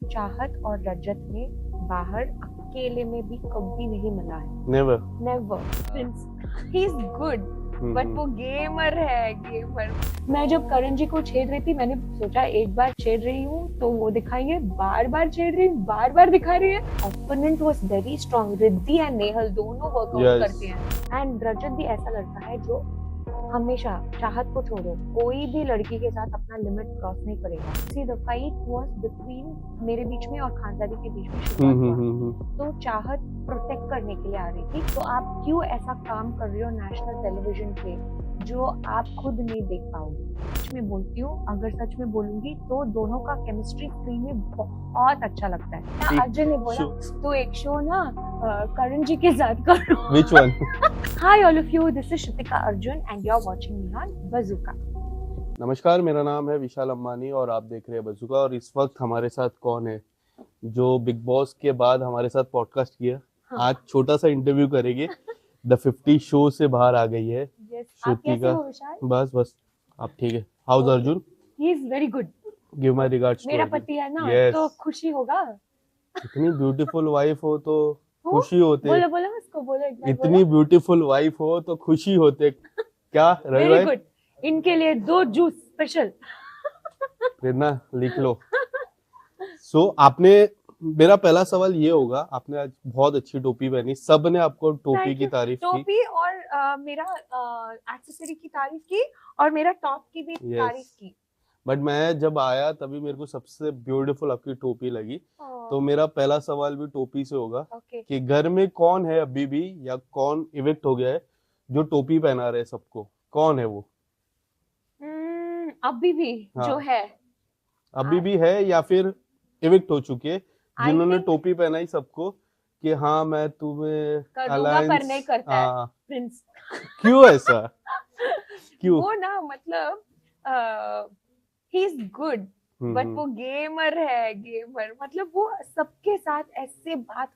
चाहत और रजत ने बाहर अकेले में भी कभी नहीं मिला है। Never never. He is good but वो गेमर है, गेमर। मैं जब करण जी को छेड़ रही थी, मैंने सोचा एक बार छेड़ रही हूँ तो वो दिखाएंगे, बार बार छेड़ रही हूँ, बार बार दिखा रही है। Opponent was very strong. Riddhi and Nehal दोनों वर्कआउट करते हैं एंड रजत भी ऐसा लड़का है जो हमेशा, चाहत को छोड़ो, कोई भी लड़की के साथ अपना लिमिट क्रॉस नहीं करेगा। See the fight was between मेरे बीच में और खानदादी के बीच में शुरुआत हुआ। तो चाहत प्रोटेक्ट करने के लिए आ रही थी। तो आप क्यों ऐसा काम कर रहे हो नेशनल टेलीविजन पे जो आप खुद नहीं देख पाओगे? सच में बोलती हूँ, अगर सच में बोलूंगी तो दोनों का केमिस्ट्री स्क्रीन में बहुत अच्छा लगता है। अर्जुन ने बोला तो एक शो ना करण जी के साथ करो। Which one? Hi all of you, this is Shrutika Arjun and you're watching me on Bazooka. नमस्कार, मेरा नाम है विशाल अम्बानी और आप देख रहे हैं बज़ूका। और इस वक्त हमारे साथ कौन है जो बिग बॉस के बाद हमारे साथ पॉडकास्ट किया। हाँ। आज छोटा सा इंटरव्यू करेंगे। द 50 शो से बाहर आ गई है श्रुतिका। बस आप ठीक है? How's Arjun? He is very good. Give my regards to मेरा पति है ना, तो खुशी होगा। इतनी ब्यूटीफुल वाइफ हो तो खुशी होते। बोलो बोलो उसको, बोलो एक बार। इतनी ब्यूटीफुल वाइफ हो तो खुशी होते क्या? Very good. इनके लिए 2 जूस स्पेशल। प्रेरणा लिख लो। सो आपने, मेरा पहला सवाल ये होगा, आपने आज बहुत अच्छी टोपी पहनी, सब ने आपको टोपी की तारीफ की। टोपी और मेरा एक्सेसरी की तारीफ की और मेरा टॉप की भी तारीफ की। बट मैं जब आया तभी मेरे को सबसे ब्यूटीफुल आपकी टोपी लगी। तो मेरा पहला सवाल भी टोपी से होगा कि घर में कौन है अभी भी, या कौन इविक्ट हो गया है जो टोपी पहना रहे सबको? कौन है वो? अभी भी जो है, अभी भी है या फिर इविक्ट हो चुके जिन्होंने टोपी पहनाई सबको कि हाँ मैं तुम्हें अलायंस पर नहीं करता है प्रिंस। क्यों ऐसा? क्यों? वो ना मतलब ही इज गुड बट वो गेमर है, गेमर। मतलब वो सबके साथ ऐसे बात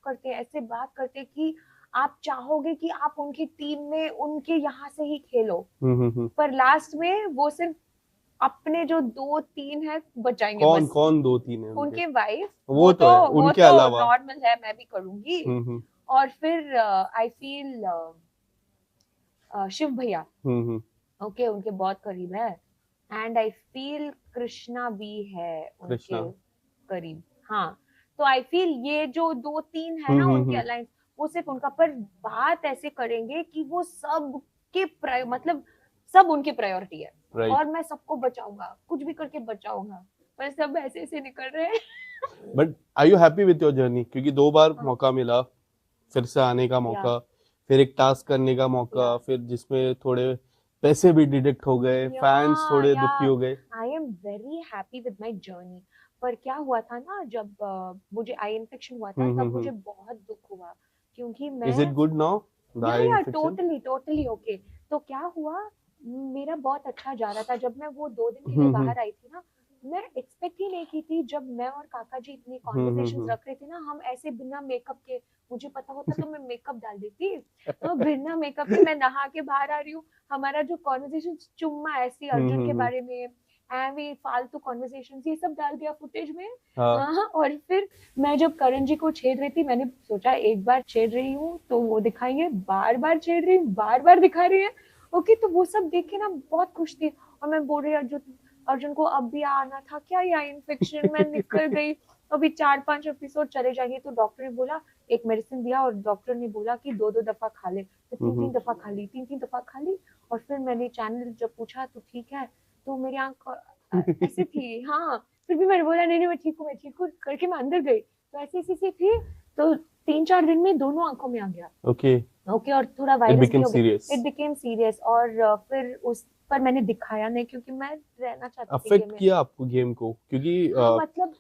करते कि आप चाहोगे कि आप उनकी टीम में उनके यहाँ से ही खेलो। पर लास्ट में वो सिर्फ अपने जो 2-3 है बचाएंगे। कौन 2-3 है? उनके वाइफ। वो तो है, उनके अलावा नॉर्मल है, मैं भी करूंगी। और फिर आई फील शिव भैया ओके उनके बहुत करीब है। एंड आई फील कृष्णा भी है उनके करीब। हाँ, तो आई फील ये जो 2-3 है ना उनके अलायंस, वो सिर्फ उनका, पर बात ऐसे करेंगे कि वो सब के मतलब सब उनकी प्रायोरिटी है। और मैं सबको बचाऊंगा, कुछ भी करके बचाऊंगा, पर सब ऐसे ऐसे निकल रहे हैं। But are you happy with your journey? क्योंकि 2 बार मौका मिला, फिर से आने का मौका, फिर एक टास्क करने का मौका, फिर जिसमें थोड़े पैसे भी डिडक्ट हो गए, फैंस थोड़े दुखी हो गए। I am very happy with my journey. पर क्या हुआ था ना, जब मुझे आई इन्फेक्शन हुआ था तब मुझे बहुत दुख हुआ, क्योंकि मैं is it good now? Totally okay. तो क्या हुआ, मेरा बहुत अच्छा जा रहा था। जब मैं वो 2 दिन के लिए बाहर आई थी ना, मैं एक्सपेक्ट ही नहीं की थी। जब मैं और काका जी इतनी कॉन्वर्सेशंस रख रहे थे ना, हम ऐसे बिना मेकअप के, मुझे पता होता तो मैं मेकअप डाल देती, तो बिना मेकअप के मैं नहा के बाहर आ रही हूँ। हमारा जो कॉन्वर्सेशन चुम्मा ऐसी अर्जुन के बारे में, एवी फालतू कॉन्वर्सेशंस, ये सब डाल दिया फुटेज में। और फिर मैं जब करण जी को छेड़ रही थी, मैंने सोचा एक बार छेड़ रही हूँ तो वो दिखाएंगे, बार बार छेड़ रही हूँ, बार बार दिखा रही है। ओके, तो वो सब देख के ना बहुत खुश थी। और मैं बोल रही अर्जुन को अब भी आना था क्या, या इन्फेक्शन में निकल गई, अभी 4-5 एपिसोड चले जाएंगे। तो डॉक्टर ने बोला, एक मेडिसिन दिया और डॉक्टर ने बोला कि 2-2 दफा खा ले। तो 3-3 दफा खा ली, 3-3 दफा खा ली। और फिर मैंने चैनल जब पूछा तो ठीक है, तो मेरी आंख ऐसी थी। हाँ, फिर भी मैंने बोला नहीं मैं ठीक हूँ करके मैं अंदर गई, तो ऐसी थी। तो 3-4 दिन में दोनों आंखों में आ गया। ओके, और थोड़ा वायरस भी हो गया। It became serious. और फिर उस पर मैंने दिखाया नहीं, क्योंकि मैं रहना चाहती थी। अफेक्ट किया आपको गेम को? क्योंकि मतलब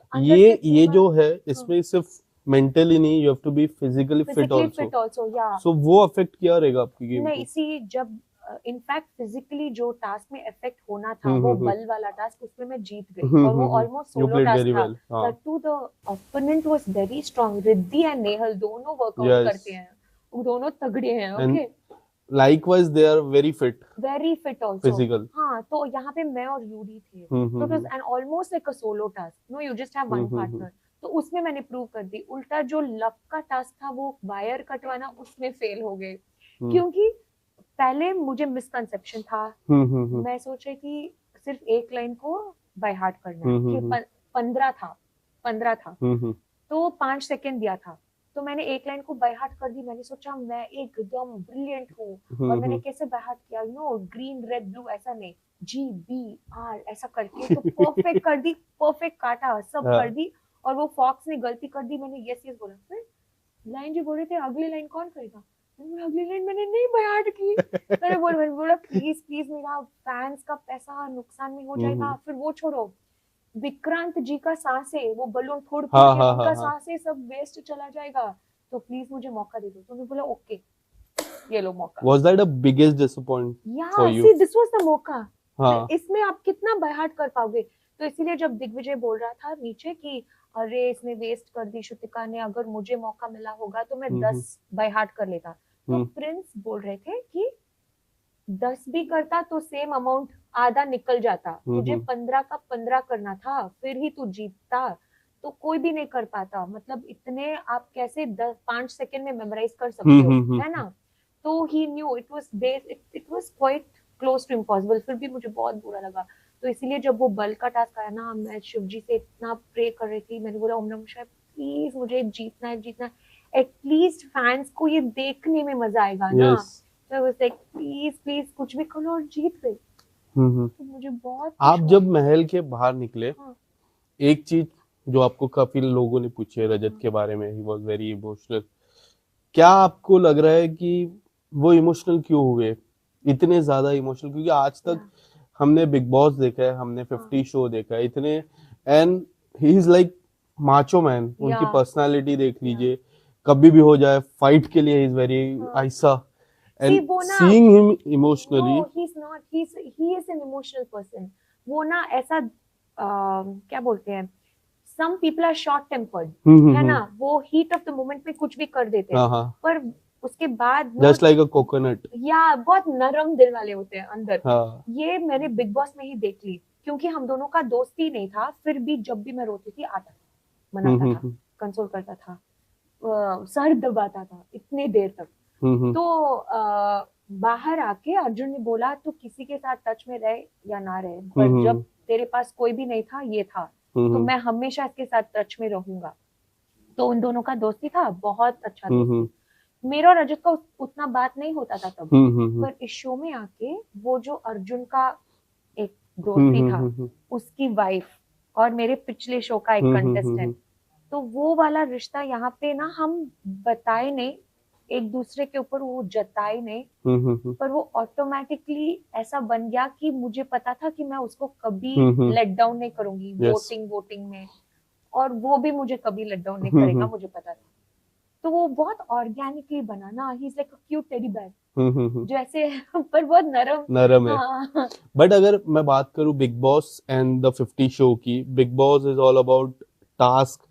ये जो है इसमें सिर्फ मेंटली नहीं, you have to be physically fit also. या सो वो अफेक्ट किया रहेगा आपकी गेम को? नहीं, इसी जब इनफैक्ट फिजिकली जो टास्क में इफेक्ट होना था, वो बल वाला टास्क, उसमें मैं जीत गई। और वो ऑलमोस्ट सोलो टास्क था। But to the opponent was very strong. Riddhi and Nehal दोनों वर्कआउट करते हैं, वो दोनों तगड़े हैं। Okay, likewise they are very fit also physical. हाँ, तो यहाँ पे मैं और यूरी थे। So it was an almost like a solo task. No, you just have one partner. तो उसमें मैंने प्रूव कर दी। उल्टा जो लक का टास्क था वो वायर कटवाना, उसमें फेल हो गए, क्योंकि पहले मुझे मिसकंसेप्शन था। मैं सोच रही थी सिर्फ एक लाइन को बाय हार्ट करना है, कि 15 था तो 5 सेकंड दिया था, तो मैंने एक लाइन को बाय हार्ट कर दी। मैंने सोचा मैं एकदम ब्रिलियंट हूँ, और मैंने कैसे बाय हार्ट किया, ग्रीन रेड ब्लू ऐसा नहीं, GBR ऐसा करके तो परफेक्ट कर दी, परफेक्ट काटा, सब कर दी। और वो फॉक्स ने गलती कर दी, मैंने यस यस बोला। फिर लाइन जो बोल रहे थे अगली लाइन कौन करेगा, अगली लाइन मैंने नहीं बाय हार्ट की। मैंने बोला प्लीज प्लीज, मेरा फैंस का पैसा नुकसान में हो जाएगा। फिर वो छोड़ो, विक्रांत जी का सांस है, वो बलून फोड़ के उनका सांस है, सब वेस्ट चला जाएगा, तो प्लीज मुझे मौका दे दो। तो उन्होंने बोला ओके, ये लो मौका। Was that a biggest disappointment for you? See, this was the मौका। इसमें आप कितना बाय हार्ट कर पाओगे। तो इसीलिए जब दिग्विजय बोल रहा था नीचे कि अरे इसने वेस्ट कर दी श्रुतिका ने, अगर मुझे मौका मिला होगा तो मैं 10 बाय हार्ट कर लेता। तो प्रिंस बोल रहे थे कि 10 भी करता तो सेम अमाउंट आधा निकल जाता, तुझे 15 का 15 करना था, फिर ही तू जीतता। तो कोई भी नहीं कर पाता, मतलब इतने आप कैसे 5 सेकंड में मेमोराइज कर सकते हो, है ना। तो he knew it was quite close to impossible. फिर भी मुझे बहुत बुरा लगा। तो इसीलिए जब वो बल का टास्क आया ना, मैं शिव जी से इतना प्रे कर रही थी, मैंने बोला ओम नमः शिवाय, प्लीज मुझे जीतना है, जीतना है, एटलीस्ट फैंस को ये देखने में मजा आएगा ना। तो I was like please please कुछ भी करो, और जीत गई। तो मुझे बहुत आप जब महल के बाहर निकले, एक चीज जो आपको काफी लोगों ने पूछी है रजत के बारे में, ही वाज वेरी इमोशनल। क्या आपको लग रहा है कि वो इमोशनल क्यों हुए, इतने ज्यादा इमोशनल? क्योंकि आज तक हमने बिग बॉस देखा है, हमने 50 शो देखा है, इतने, and he is like macho man. उनकी पर्सनालिटी देख लीजिए, कभी भी हो जाए फाइट के लिए, इज वेरी ऐसा, and seeing him emotionally, no, he's not, he is an emotional person। वो ना ऐसा क्या बोलते हैं, some people are short tempered, है ना, वो heat of the moment में कुछ भी कर देते हैं, पर उसके बाद just like a coconut, या बहुत नरम दिल वाले होते हैं अंदर। ये मैंने बिग बॉस में ही देख ली, क्योंकि हम दोनों का दोस्ती नहीं था, फिर भी जब भी मैं रोती थी आता था, मनाता था, कंसोल करता था, सर दबाता था इतनी देर तक। तो बाहर आके अर्जुन ने बोला तो किसी के साथ टच में रहे या ना रहे, पर जब तेरे पास कोई भी नहीं था, ये था, तो मैं हमेशा इसके साथ टच में रहूंगा। तो उन दोनों का दोस्ती था, बहुत अच्छा दोस्ती। मेरा और रजत का उतना बात नहीं होता था तब, पर इस शो में आके वो जो अर्जुन का एक दोस्ती था, उसकी वाइफ और मेरे पिछले शो का एक कंटेस्टेंट, तो वो वाला रिश्ता यहाँ पे ना हम बताए नहीं, एक दूसरे के ऊपर वो जताए नहीं, पर वो ऑटोमेटिकली ऐसा बन गया कि मुझे पता था कि मैं उसको कभी लेट डाउन नहीं करूंगी वोटिंग में, और वो भी मुझे कभी लेट डाउन नहीं करेगा, मुझे पता था। तो वो बहुत ऑर्गेनिकली बना ना, he is like a cute teddy bear जैसे, पर बहुत नरम है। बट अगर मैं बात करूं Bigg Boss and the 50 show की, Bigg Boss is all about task,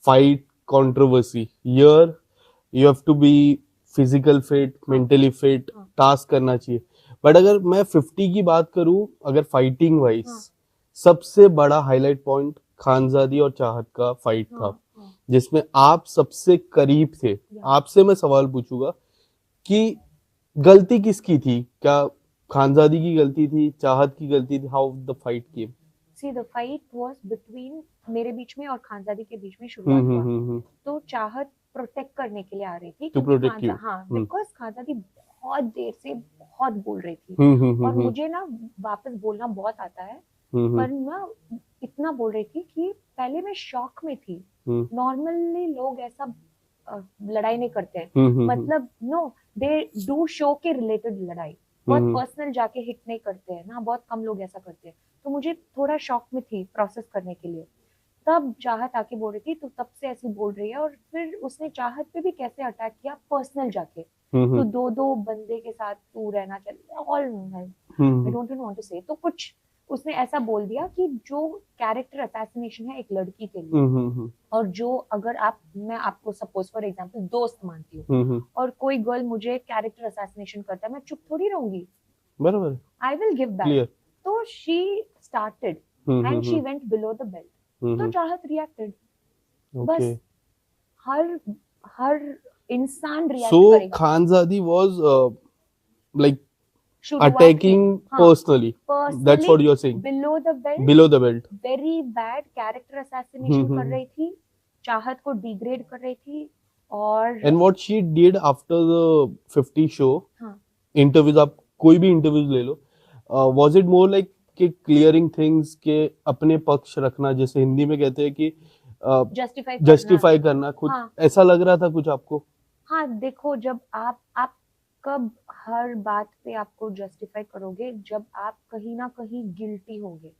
fight, controversy. Here you have to be physical fit, mentally fit, task करना चाहिए। बट अगर मैं 50 की बात करूं, अगर फाइटिंग वाइज, सबसे बड़ा हाईलाइट पॉइंट खानजादी और चाहत का फाइट था, जिसमें आप सबसे करीब थे। आपसे मैं सवाल पूछूंगा कि गलती किसकी थी? क्या खानजादी की गलती थी, चाहत की गलती थी? How the fight came? See, the fight was between मेरे बीच में और खानजादी के बीच में शुरुआत हुआ। तो चाहत प्रोटेक्ट करने के लिए आ रही थी, बिकॉज खानजादी बहुत देर से बहुत बोल रही थी, और मुझे ना वापस बोलना बहुत आता है, पर ना इतना बोल रही थी कि पहले मैं शॉक में थी। नॉर्मली लोग ऐसा लड़ाई नहीं करते हैं, मतलब नो, दे डू शो के रिलेटेड लड़ाई, बहुत पर्सनल जाके हिट नहीं करते हैं ना, बहुत कम लोग ऐसा करते हैं। तो मुझे थोड़ा शॉक में थी प्रोसेस करने के लिए। तब चाहत आके बोल रही थी तो तब से ऐसी बोल रही है, और फिर उसने चाहत पे भी कैसे अटैक किया पर्सनल जाके, तो दो बंदे के साथ तू रहना चाहिए, all I don't want to say, तो कुछ उसने ऐसा बोल दिया कि जो कैरेक्टर असैसिनेशन है एक लड़की के लिए, और जो अगर मैं आपको सपोज फॉर एग्जांपल दोस्त मानती हूँ, और कोई गर्ल मुझे कैरेक्टर असैसिनेशन करता है, मैं चुप थोड़ी रहूंगी, बराबर, आई विल गिव बैक। तो she started and she went below the belt, तो चाहत रिएक्टेड, बस Okay. हर हर इंसान रिएक्ट So करेगा। Khanzadi was like शुरुआत में attacking हाँ personally. That's what personally you're saying. Below the belt Below the belt. Very bad character assassination कर Hmm. रही थी, चाहत को डिग्रेड कर रही थी। और And what she did after the 50 show, हाँ interviews आप कोई भी interviews ले लो, was it more like कि clearing things के अपने पक्ष रखना, जैसे हिंदी में कहते हैं कि जस्टिफाई करना। जस्टिफाई करना खुद, हाँ ऐसा लग रहा था कुछ आपको? हाँ देखो, जब आप कब हर बात पे आपको जस्टिफाई करोगे, जब आप कहीं ना कहीं गिल्टी होगे,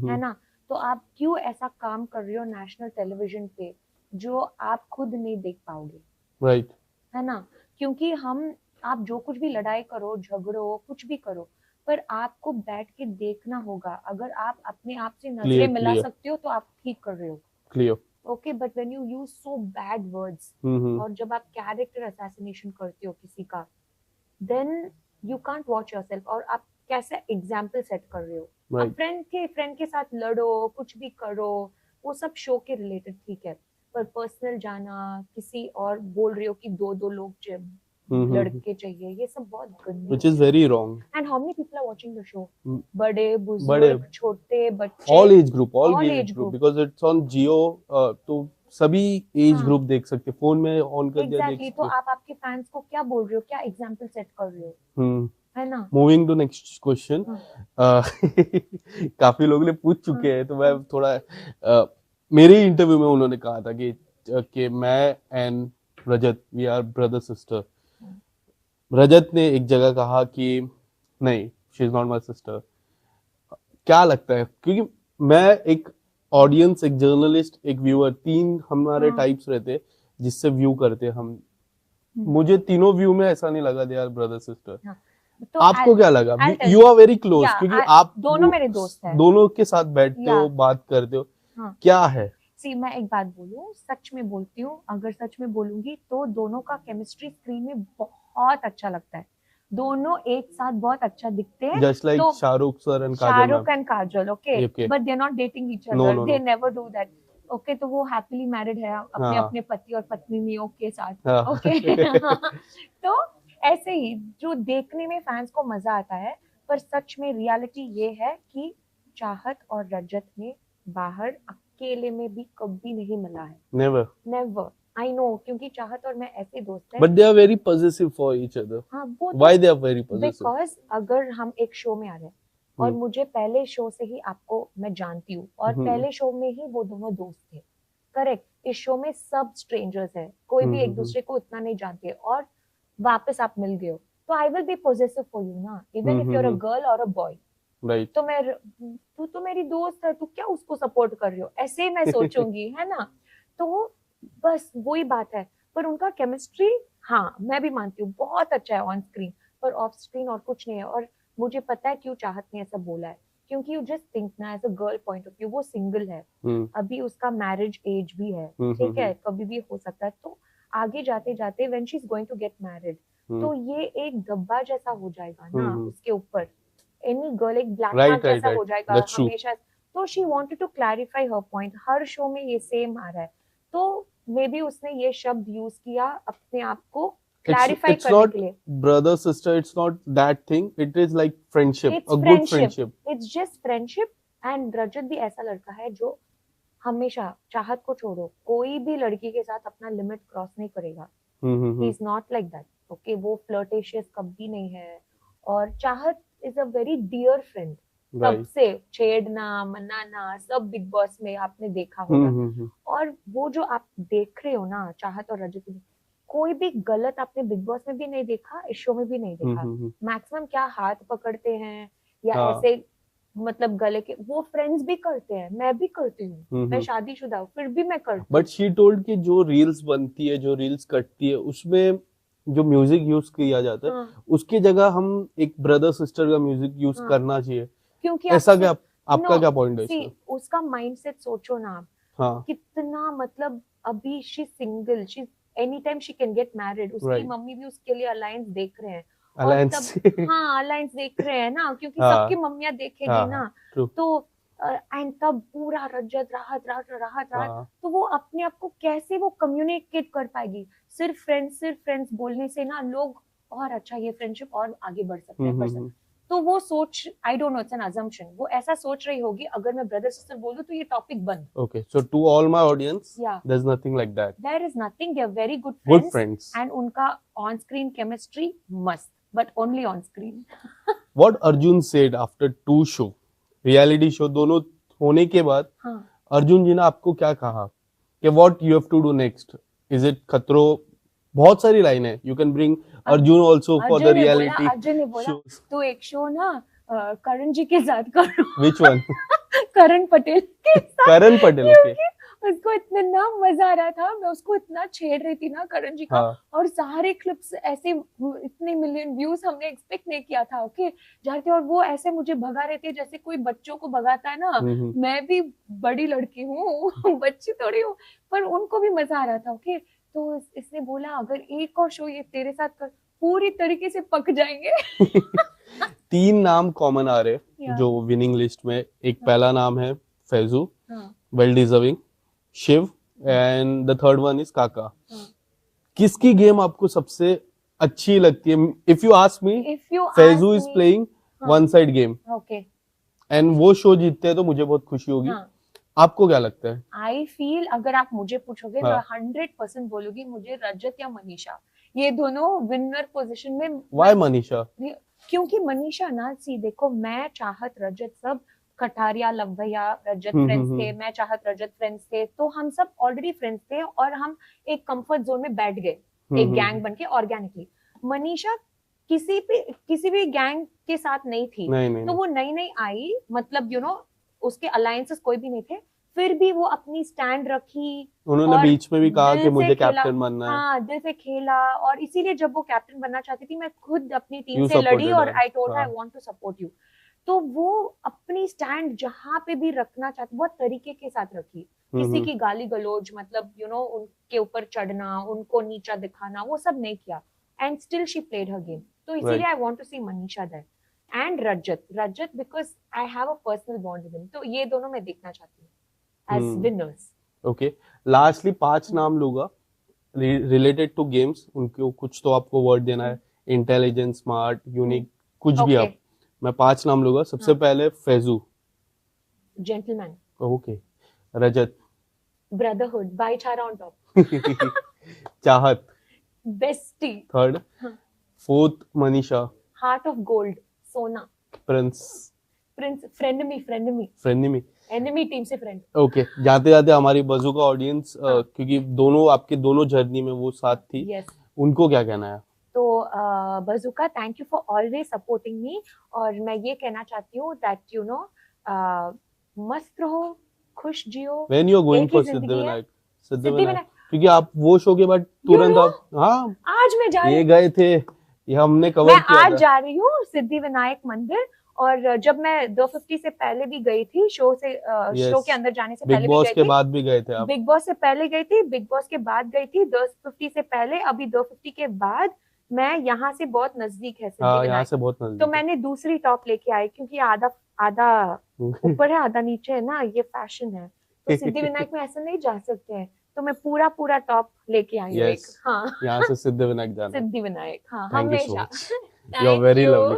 है ना? तो आप क्यों ऐसा काम कर रहे हो नेशनल टेलीविजन पे जो आप खुद नहीं देख पाओगे, राइट। है ना? क्योंकि आप जो कुछ भी लड़ाई करो, झगड़ो, कुछ भी करो, पर आपको बैठ के देखना होगा। अगर आप अपने आप से नजरें क्लियर मिला क्लियर सकते हो तो आप ठीक कर रहे हो। Clear. Okay, but when you use so bad words, और जब आप कैरेक्टर असैसिनेशन करते हो किसी का, then you can't watch yourself. और आप कैसे एग्जाम्पल सेट कर रहे हो? आप राइट। फ्रेंड के साथ लड़ो, कुछ भी करो, वो सब शो के रिलेटेड ठीक है, पर पर्सनल जाना, किसी और बोल रहे हो कि दो दो लोग लड़के चाहिए, ये सब बहुत गंदी Which is very wrong. And how many people are watching the show? Mm, बड़े बड़े, बुजुर्ग, छोटे बच्चे, all age group, all all age age group, group। because it's on Jio, तो सभी एज हाँ ग्रुप देख सकते, फोन में ऑन कर दिया देख एग्जैक्टली, तो सकते। आप आपके फैंस को क्या बोल रहे हो, क्या एग्जाम्पल सेट कर रहे हो, है ना? Moving to next question. हाँ काफी लोग ने पूछ चुके हाँ हैं, तो मैं थोड़ा मेरे इंटरव्यू में उन्होंने कहा था कि मैं and Rajat we are brother sister. Rajat ने एक जगह कहा कि नहीं, she is not my sister. क्या लगता है, क्योंकि मैं एक ऑडियंस, एक जर्नलिस्ट, एक व्यूअर, तीन हमारे हाँ। टाइप्स रहते हैं जिससे व्यू करते हैं हम। मुझे तीनों व्यू में ऐसा नहीं लगा दे आर ब्रदर सिस्टर। हाँ, तो आपको क्या लगा? I'll tell you you। Are very close, Yeah, क्योंकि I- आप दोनों मेरे दोस्त हैं। दोनों के साथ बैठते हो, Yeah, बात करते हो, हाँ। क्या है? सी, मैं एक बात बोलूं, सच में बोलती हूँ, अगर सच में बोलूंगी तो दोनों का केमिस्ट्री स्क्रीन में बहुत अच्छा लगता है। दोनों एक साथ बहुत अच्छा दिखते हैं। जस्ट लाइक तो Shahrukh sir and Kajal Shahrukh ma'am. And Kajal, okay, okay. But they are not dating each no other, no they no. Never do that. Okay, तो वो हैप्पीली मैरिड है अपने हाँ अपने पति और पत्नियों के साथ। हाँ। ओके तो ऐसे ही जो देखने में फैंस को मजा आता है, पर सच में रियलिटी ये है कि चाहत और रजत ने बाहर अकेले में भी कभी नहीं मिला है। नेवर। नेवर। आई नो, क्योंकि चाहत और मैं ऐसे दोस्त हैं। But they are very positive for each other. हाँ वो why they are very positive? Because अगर हम एक शो में आ रहे हैं और मुझे पहले शो से ही आपको मैं जानती हूँ, और पहले शो में ही वो दोनों दोस्त थे, करेक्ट? इस शो में सब स्ट्रेंजर्स है, कोई भी एक दूसरे को इतना नहीं जानते, और वापस आप मिल गए हो, तो I will be positive for you ना, even if you are a girl और अ बॉय। राइट। तो तू तो मेरी दोस्त है, तू क्या उसको सपोर्ट कर रही हो, ऐसे मैं सोचूंगी है ना? तो बस वही बात है। पर उनका केमिस्ट्री, हाँ मैं भी मानती हूँ, बहुत अच्छा है ऑन स्क्रीन, पर ऑफ स्क्रीन और कुछ नहीं है। और मुझे पता है क्यों चाहत ने ऐसा बोला है, क्योंकि यू जस्ट थिंक ना, as a girl point of view, वो सिंगल है, अभी उसका मैरिज एज भी है, ठीक है, कभी भी हो सकता है। तो आगे जाते जाते when she is going to get married, तो ये एक धब्बा जैसा हो जाएगा ना उसके ऊपर, एनी गर्ल एक ब्लैक मार्क जैसा हो जाएगा हमेशा। तो शी वांटेड टू क्लैरिफाई हर पॉइंट, हर शो में ये सेम आ रहा है, तो मे बी उसने ये शब्द यूज किया अपने आप को क्लैरिफाई करने के लिए। Brother sister, it's not that thing, it is like friendship, it's a good friendship, friendship. It's just friendship. And Rajat भी ऐसा लड़का है जो हमेशा, चाहत को छोड़ो, कोई भी लड़की के साथ अपना लिमिट क्रॉस नहीं करेगा। He is not like that, okay? वो फ्लर्टेशियस कभी नहीं है। और Chahat is a very dear friend, सबसे छेड़ना मनाना सब बिग बॉस में आपने देखा होगा। और वो जो आप देख रहे हो ना, चाहत और रजत में, कोई भी गलत आपने बिग बॉस में भी नहीं देखा, इस शो में भी नहीं देखा। मैक्सिमम क्या हाथ पकड़ते हैं या ऐसे, मतलब गले के, वो फ्रेंड्स भी करते हैं, मैं भी करती हूँ, मैं शादीशुदा हूँ फिर भी मैं करती हूँ। बट शी टोल्ड कि जो रील्स बनती है, जो रील्स कटती है, उसमें जो म्यूजिक यूज किया जाता है, उसकी जगह हम एक ब्रदर सिस्टर का म्यूजिक यूज करना चाहिए, क्योंकि ऐसा क्या आपका क्या पॉइंट है इसमें? उसका माइंडसेट सोचो ना आप, हाँ। कितना, मतलब अभी she single, she any time she can get married, उसकी मम्मी भी उसके लिए अलायंस देख रहे हैं, और तब हाँ अलायंस देख रहे हैं ना, क्योंकि सबकी मम्मियां देखेगी ना। तो एंड तब पूरा रजत राहत राहत राहत राहत, हाँ। तो वो अपने आप को कैसे वो कम्युनिकेट कर पाएगी? सिर्फ फ्रेंड्स बोलने से ना लोग और अच्छा ये फ्रेंडशिप और आगे बढ़ सकते हैं, हम्म। तो वो सोच, I don't know, it's an assumption, वो ऐसा सोच रही होगी अगर मैं ब्रदर सिस्टर बोल दूं तो ये टॉपिक बंद। Okay, so to all my audience, Yeah. there's nothing like that. There is nothing, they are very good Good friends friends. and उनका on screen chemistry must, but only on screen. What Arjun said after 2 show, reality show दोनों होने के बाद, हाँ, अर्जुन जी ने आपको क्या कहा कि what you have to do next? Is it खतरों? बहुत सारी लाइन है. You can bring Arjun also for the reality Arjun ने बोला shows. तू एक शो ना करण जी के साथ करो। Which one? करण पटेल के साथ। करण पटेल, okay. क्योंकि उसको इतना मजा आ रहा था, मैं उसको इतना छेड़ रही थी ना करण जी का, हाँ. और सारे क्लिप्स ऐसे इतने मिलियन व्यूज हमने एक्सपेक्ट नहीं किया था, ओके जा रहे थे, और वो ऐसे मुझे भगा रहे थे जैसे कोई बच्चों को भगाता है ना। मैं भी बड़ी लड़की हूँ बच्ची थोड़ी हूँ, पर उनको भी मजा आ रहा था, ओके। तो इसने बोला अगर एक और शो ये तेरे साथ कर, पूरी तरीके से पक जाएंगे। 3 नाम कॉमन आ रहे Yeah. जो विनिंग लिस्ट में. एक हाँ. पहला नाम है फैजू, हाँ, well deserving, Shiv, and the third one is Kaka. हाँ. किसकी गेम आपको सबसे अच्छी लगती है? If you ask me, If you Faizu ask is me- playing हाँ. One side game okay, and वो शो जीतते हैं तो मुझे बहुत खुशी होगी. हाँ. आपको क्या लगता है? आई फील, अगर आप मुझे पूछोगे, हाँ. मैं 100% बोलूंगी मुझे रजत या मनीषा, ये दोनों विनर पोजीशन में। वाई मनीषा? क्योंकि मनीषा ना, सी देखो, मैं चाहत रजत सब कटारिया लवैया रजत हम्म, फ्रेंड्स हम्म, थे, मैं चाहत रजत फ्रेंड्स थे, तो हम सब ऑलरेडी फ्रेंड्स थे और हम एक कंफर्ट जोन में बैठ गए, एक गैंग बन के ऑर्गेनिकली। मनीषा किसी भी गैंग के साथ नहीं थी, नहीं. तो वो नई आई, मतलब यू नो उसके अलायंसेस कोई भी नहीं थे, फिर भी वो अपनी स्टैंड रखी, उन्होंने और बीच में भी कहा दिल कि से मुझे खेला। कैप्टन बनना है. हाँ, दिल से खेला, और इसीलिए जब वो कैप्टन बनना चाहती थी, मैं खुद अपनी टीम You से लड़ी supported और her. आई टोल्ड आई हाँ. Want to support you. तो वो अपनी स्टैंड जहां पे भी रखना चाहती, बहुत तरीके के साथ रखी, किसी की गाली गलौज, मतलब यू नो उनके ऊपर चढ़ना, उनको नीचा दिखाना, वो सब नहीं किया, एंड स्टिल शी प्लेड हर गेम। तो इसीलिए I want to see Manisha there and Rajat because I have a personal bond with him, तो ये दोनों मैं देखना चाहती हूँ एज विनर्स। ओके, लास्टली 5 नाम लूंगा रिलेटेड टू गेम्स, उनको कुछ तो आपको वर्ड देना है, इंटेलिजेंट, स्मार्ट, यूनिक, कुछ भी आप. मैं 5 नाम लूंगा. सबसे पहले फैजू, जेंटलमैन, ओके. रजत, ब्रदरहुड, भाईचारा ऑन टॉप। चाहत, bestie, third. Fourth Manisha, heart of gold, सोना। प्रिंस, फ्रेंडमी, एनिमी टीम से फ्रेंड। ओके. जाते जाते हमारी बज़ूका ऑडियंस, क्योंकि आपके दोनों जर्नी में वो साथ थी, yes. उनको क्या कहना है? तो bazooka, thank you for always supporting me, और मैं ये कहना चाहती हूँ दैट यू नो मस्त रहो, खुश जियो। When you are going for Siddhivinayak, क्योंकि आप वो शो के बाद तुरंत आप, हाँ, आज मैं जा रही हूँ, ये गए थे, ये हमने कवर किया था। आज जा रही हूँ सिद्धिविनायक मंदिर, और जब मैं 250 से पहले भी गई थी, शो के अंदर जाने से पहले भी गई थी, बिग बॉस के बाद भी गए थे आप? बिग बॉस से पहले गई थी, बिग बॉस के बाद गई थी, 250 से पहले, अभी 250 के बाद। मैं यहाँ से बहुत नजदीक है सिद्धिविनायक, यहाँ से बहुत नजदीक, तो मैंने दूसरी टॉप लेके आई, क्योंकि आधा ऊपर है आधा नीचे है ना, ये फैशन है, तो सिद्धिविनायक में ऐसा नहीं जा सकते हैं, तो मैं पूरा टॉप लेके आई हूँ। हाँ, यहाँ से सिद्धिविनायक जाना, सिद्धिविनायक, हाँ, हमेशा। हमेशा। You are very lovely.